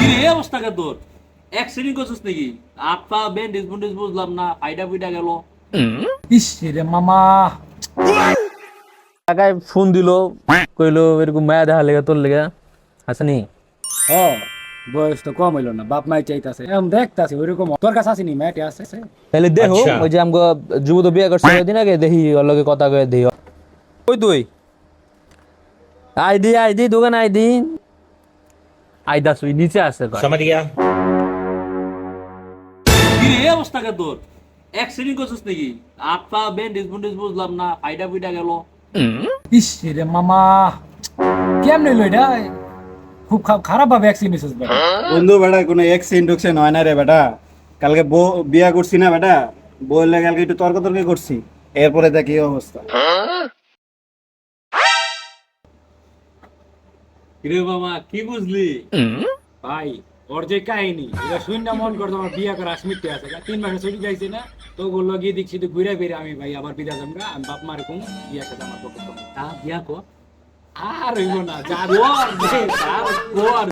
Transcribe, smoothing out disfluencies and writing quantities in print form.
এই অবস্থা কে তোর অ্যাক্সিডেন্ট করছিস নাকি? হাত পা ব্যান্ডেজ বুন্ডেজ বুঝলাম না, ফাইটা ফুইটা গেল। ইস রে মামা, কাকায় ফোন দিল, কইলো এরকম মায়া দেখা লেগে তোর লেগে হাসানি। ও বয়স তো কম হইলো না, বাপ মাই চাইতাছে এরকম দেখতাছে ওইরকম। তোর কাছে আসেনি ম্যাটি আছে? তাহলে দেখো ওই যে আমগো যুবত বিয়ে করছে ওইদিন আগে দেখি ওর লগে কথা কয়ে দেই। ওই তুই আইদি দোকান আইদি আইদাস ওই নিচে আছে কয়। समझ गया। এই অবস্থা কে তোর অ্যাক্সিডেন্ট করছিস নাকি? হাত পা ব্যান্ডেজ বুন্ডেজ বুঝলাম না, ফাইটা ফুইটা গেল। ইস রে মামা, কেমনে হইলো এটা? খুব খারাপ ভাবে অ্যাক্সিডেন্ট হইছিস বেটা। বন্ধু বেটা কোনো এক্সিডেন্ট টুক্সিডেন্ট হয় না রে বেটা। কালকে বিয়া করছি না বেটা, বললে কালকে একটু তর্ক তর্ক করছি, এরপরে দেখ কি অবস্থা। কিরে মামা কি বুঝলি? ভাই ওর যে কাহিনী এটা শুনে মন করতো আমার বিয়া করা আসমিতে আছে 3 মাসে ছুটি যাইছে না, তো বললো গিয়ে দেখছি তো ঘুরে বেরে আমি ভাই আবার বিদা যাবো, আমি বাপ মার কম বিয়া সাথে আমার পক্ষ তা বিয়া কর। আর হইব না যা কর